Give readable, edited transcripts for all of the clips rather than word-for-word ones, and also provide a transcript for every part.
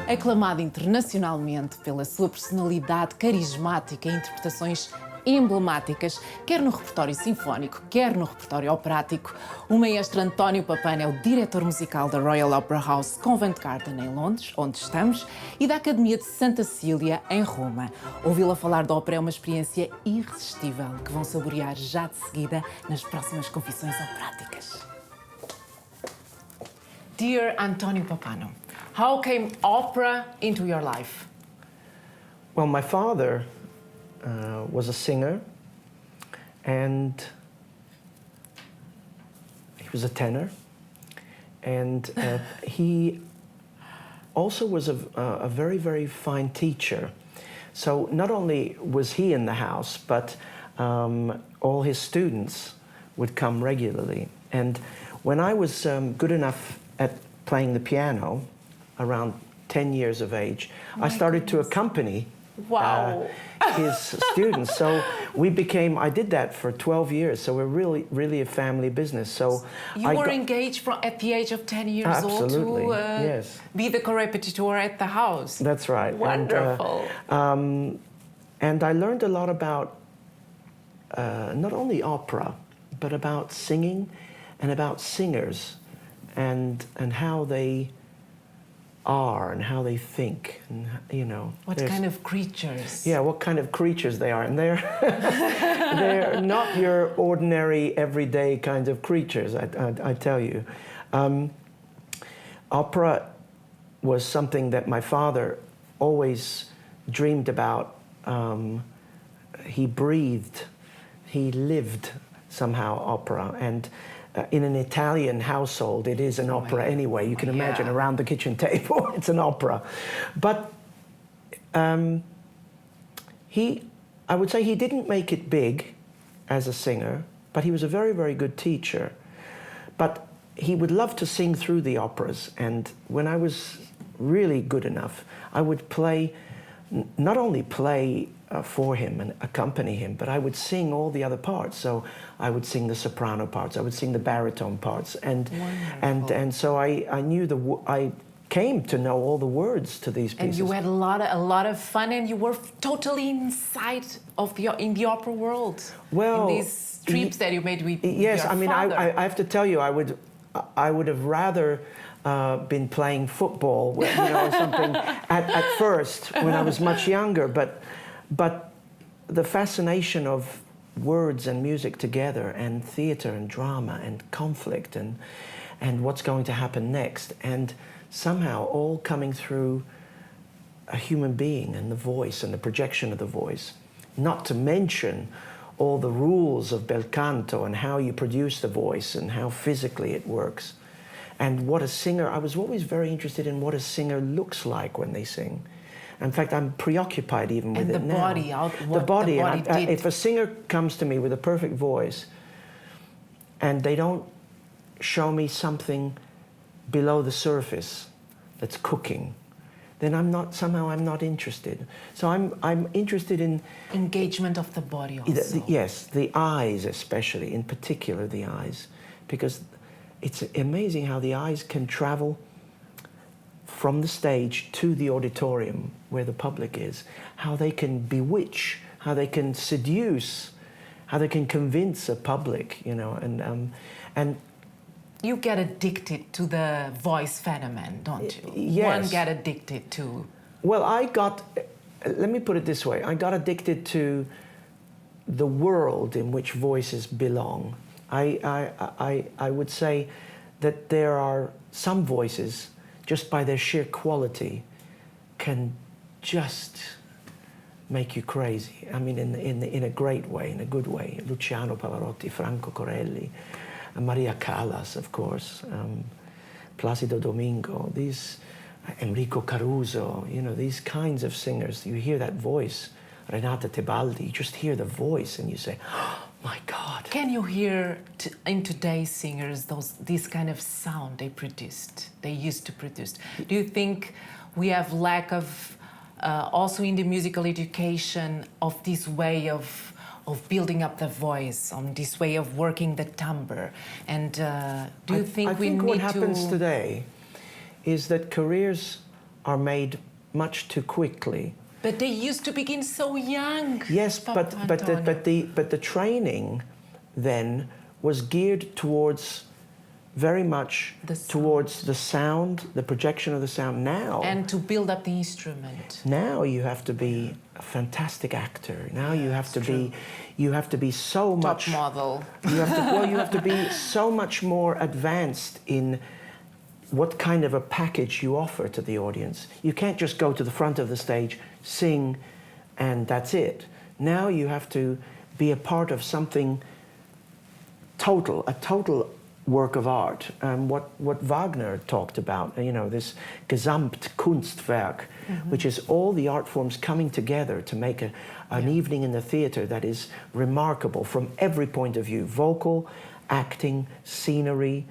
Aclamado internacionalmente pela sua personalidade carismática e interpretações emblemáticas, quer no repertório sinfónico, quer no repertório operático, o maestro Antonio Pappano é o diretor musical da Royal Opera House Covent Garden, em Londres, onde estamos, e da Academia de Santa Cecília, em Roma. Ouvi-la falar da ópera é uma experiência irresistível que vão saborear já de seguida nas próximas Confissões Operáticas. Dear Antonio Pappano, how came opera into your life? Well, my father was a singer, and he was a tenor, and he also was a very, very fine teacher. So not only was he in the house, but all his students would come regularly. And when I was good enough at playing the piano, around 10 years of age, I started to accompany his students. So I did that for 12 years. So we're really a family business. So you were engaged at the age of 10 years old to yes. be the co-repetiteur at the house. That's right. Wonderful. And I learned a lot about not only opera, but about singing and about singers and how they are and how they think, and what kind of creatures. Yeah, what kind of creatures they are. And they're not your ordinary everyday kind of creatures, I tell you. Opera was something that my father always dreamed about. He breathed, he lived somehow opera, and in an Italian household, it is an opera anyway. You can imagine around the kitchen table, it's an opera. But I would say he didn't make it big as a singer, but he was a very, very good teacher. But he would love to sing through the operas, and when I was really good enough, I would not only play for him and accompany him, but I would sing all the other parts. So I would sing the soprano parts, I would sing the baritone parts, and so I knew I came to know all the words to these pieces. And you had a lot of fun, and you were totally inside in the opera world. Well, in these trips that you made with yes, your I mean, father. I have to tell you, I would have rather been playing football, or something at first when I was much younger, but the fascination of words and music together, and theater and drama and conflict and what's going to happen next, and somehow all coming through a human being and the voice and the projection of the voice, not to mention all the rules of bel canto and how you produce the voice and how physically it works. And what a singer, I was always very interested in what a singer looks like when they sing. In fact, I'm preoccupied even with it now. The body. If a singer comes to me with a perfect voice and they don't show me something below the surface that's cooking, then I'm not interested. So I'm interested in engagement of the body also. Yes, the eyes especially, in particular the eyes, because it's amazing how the eyes can travel from the stage to the auditorium where the public is, how they can bewitch, how they can seduce, how they can convince a public, and you get addicted to the voice phenomenon, don't you? Yes. One get addicted to. Well, let me put it this way, I got addicted to the world in which voices belong. I would say that there are some voices, just by their sheer quality, can just make you crazy. I mean, in a great way, in a good way. Luciano Pavarotti, Franco Corelli, Maria Callas, of course, Placido Domingo, Enrico Caruso, these kinds of singers. You hear that voice, Renata Tebaldi, you just hear the voice and you say, oh my God. Can you hear in today's singers this kind of sound they used to produce? Do you think we have lack of, also in the musical education, of this way of building up the voice, on this way of working the timbre? And do you think I we think need what happens today is that careers are made much too quickly. But they used to begin so young. Yes, but the training then was geared towards very much towards the sound, the projection of the sound. Now, and to build up the instrument. Now you have to be a fantastic actor. Now you have to be so much top model. You have to be so much more advanced in what kind of a package you offer to the audience. You can't just go to the front of the stage, sing, and that's it. Now you have to be a part of something total, a total work of art. What Wagner talked about, this Gesamtkunstwerk, which is all the art forms coming together to make an evening in the theater that is remarkable from every point of view: vocal, acting, scenery,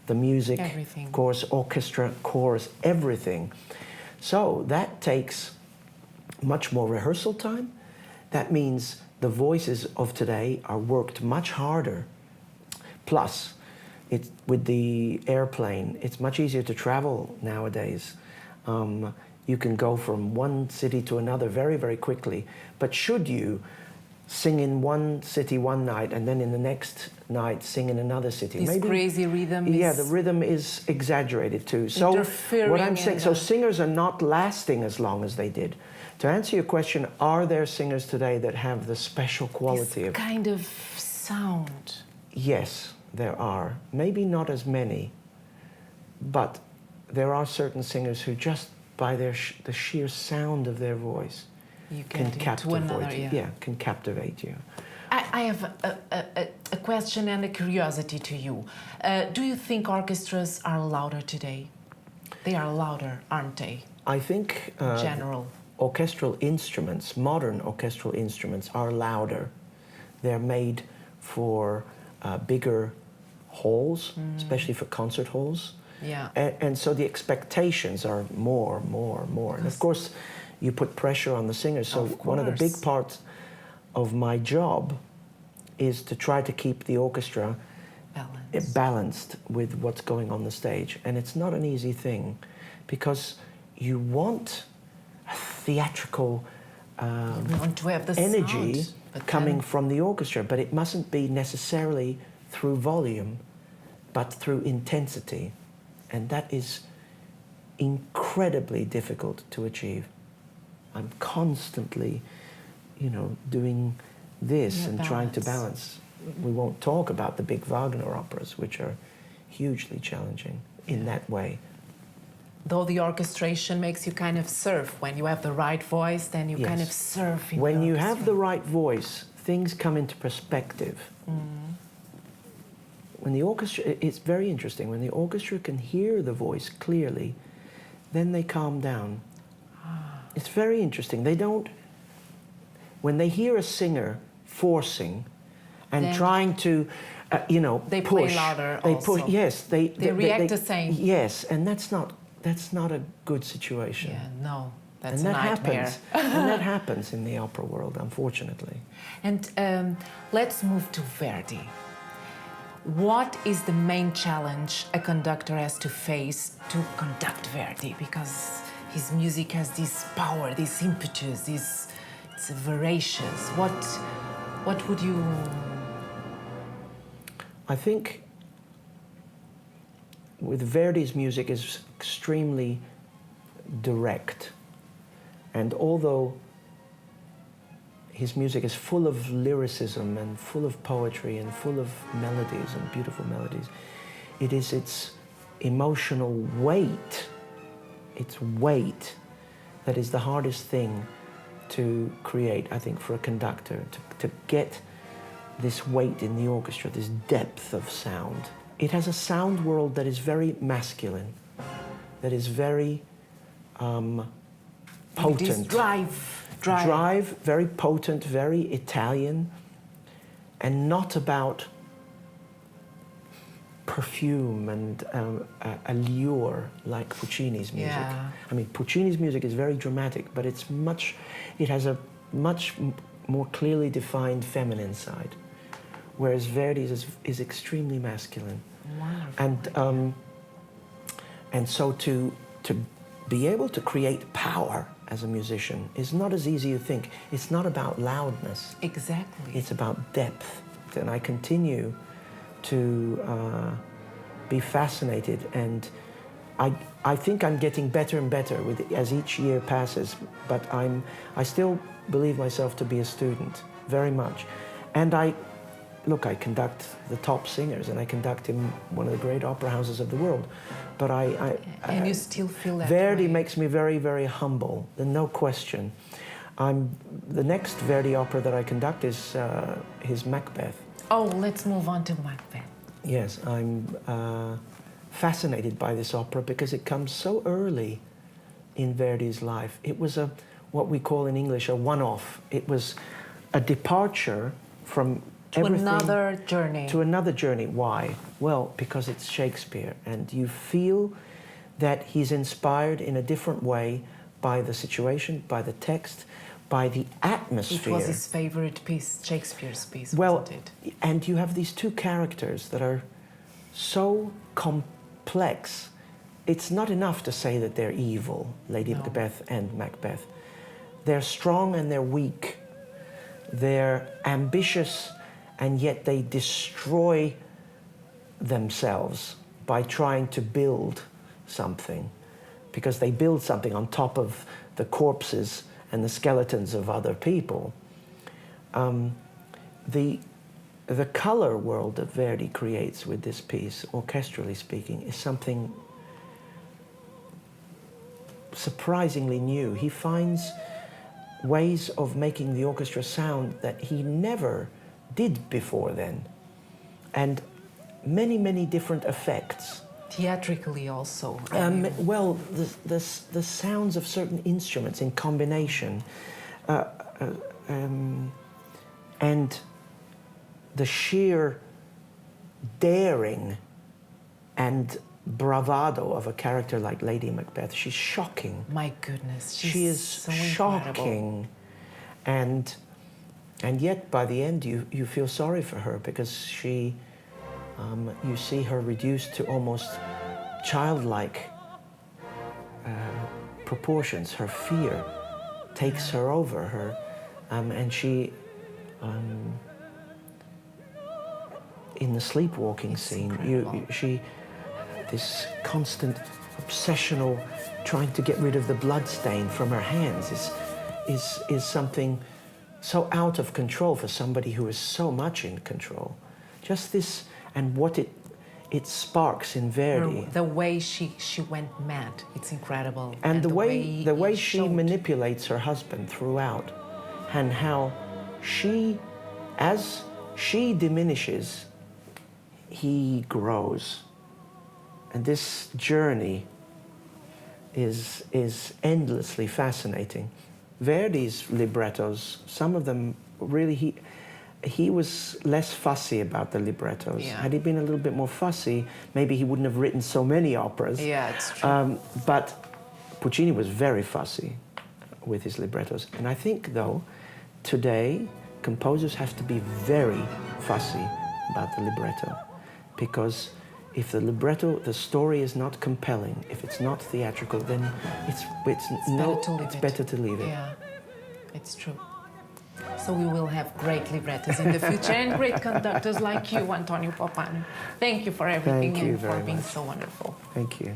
the music, everything. Of course, orchestra, chorus, everything. So that takes much more rehearsal time. That means the voices of today are worked much harder. Plus, with the airplane, it's much easier to travel nowadays. You can go from one city to another very, very quickly. But should you sing in one city one night and then in the next night sing in another city? This crazy rhythm the rhythm is exaggerated too. So what I'm saying, so singers are not lasting as long as they did. To answer your question, are there singers today that have the special quality of kind of sound? Yes, there are. Maybe not as many, but there are certain singers who just by the sheer sound of their voice can captivate you. Can captivate you. I have a question and a curiosity to you. Do you think orchestras are louder today? They are louder, aren't they? I think in general. Orchestral instruments, modern orchestral instruments, are louder. They're made for bigger halls, especially for concert halls. Yeah. And so the expectations are more. And of course, you put pressure on the singers. So one of the big parts of my job is to try to keep the orchestra balanced with what's going on the stage. And it's not an easy thing, because you want a theatrical you want to have the energy sound, coming from the orchestra, but it mustn't be necessarily through volume, but through intensity. And that is incredibly difficult to achieve. I'm constantly, doing this and trying to balance. We won't talk about the big Wagner operas, which are hugely challenging in that way. Though the orchestration makes you kind of surf. When you have the right voice, then you kind of surf in when the you orchestra. have the right voice, things come into perspective. When the orchestra, it's very interesting, when the orchestra can hear the voice clearly, then they calm down. It's very interesting. They don't, when they hear a singer forcing and then trying to, they push. Play louder they also. push. Yes, they react the same. Yes, and that's not a good situation. Yeah, no, that's and a that nightmare. Happens. And that happens in the opera world, unfortunately. And let's move to Verdi. What is the main challenge a conductor has to face to conduct Verdi? Because his music has this power, this impetus, it's voracious. What would you... I think with Verdi's music is extremely direct. And although his music is full of lyricism and full of poetry and full of melodies and beautiful melodies, it is its emotional weight, that is the hardest thing to create, I think, for a conductor, to get this weight in the orchestra, this depth of sound. It has a sound world that is very masculine, that is very potent. It is drive, very potent, very Italian, and not about perfume and allure like Puccini's music. Yeah. I mean, Puccini's music is very dramatic, but it has a much more clearly defined feminine side, whereas Verdi's is extremely masculine. Wonderful. And so to be able to create power as a musician is not as easy as you think. It's not about loudness. Exactly. It's about depth. And I continue to be fascinated, and I think I'm getting better and better as each year passes, but I still believe myself to be a student, very much. And I conduct the top singers, and I conduct in one of the great opera houses of the world. But and you still feel that Verdi way. makes me very, very humble, no question. The next Verdi opera that I conduct is his Macbeth. Oh, let's move on to Macbeth. Yes, I'm fascinated by this opera because it comes so early in Verdi's life. It was what we call in English a one-off. It was a departure from everything another journey. To another journey. Why? Well, because it's Shakespeare, and you feel that he's inspired in a different way by the situation, by the text, by the atmosphere. It was his favorite piece, Shakespeare's piece, well, wasn't it? And you have these two characters that are so complex. It's not enough to say that they're evil, Lady Macbeth and Macbeth. They're strong and they're weak. They're ambitious, and yet they destroy themselves by trying to build something, because they build something on top of the corpses and the skeletons of other people. The color world that Verdi creates with this piece, orchestrally speaking, is something surprisingly new. He finds ways of making the orchestra sound that he never did before then, and many, many different effects. Theatrically also. Well, the sounds of certain instruments in combination, and the sheer daring and bravado of a character like Lady Macbeth. She's shocking. My goodness, she is so shocking, and yet by the end you feel sorry for her, because she you see her reduced to almost childlike proportions. Her fear takes her over her, and she in the sleepwalking scene, this constant obsessional trying to get rid of the blood stain from her hands is something so out of control for somebody who is so much in control. Just this, and what it sparks in Verdi. The way she went mad, it's incredible. And the way she manipulates her husband throughout, and how as she diminishes, he grows. And this journey is endlessly fascinating. Verdi's librettos, some of them really, he was less fussy about the librettos. Yeah. Had he been a little bit more fussy, maybe he wouldn't have written so many operas. Yeah, it's true. But Puccini was very fussy with his librettos. And I think, though, today, composers have to be very fussy about the libretto, because if the story is not compelling, if it's not theatrical, then it's better to leave it. Yeah, it's true. So we will have great librettos in the future and great conductors like you, Antonio Pappano. Thank you for everything and for being so wonderful. Thank you.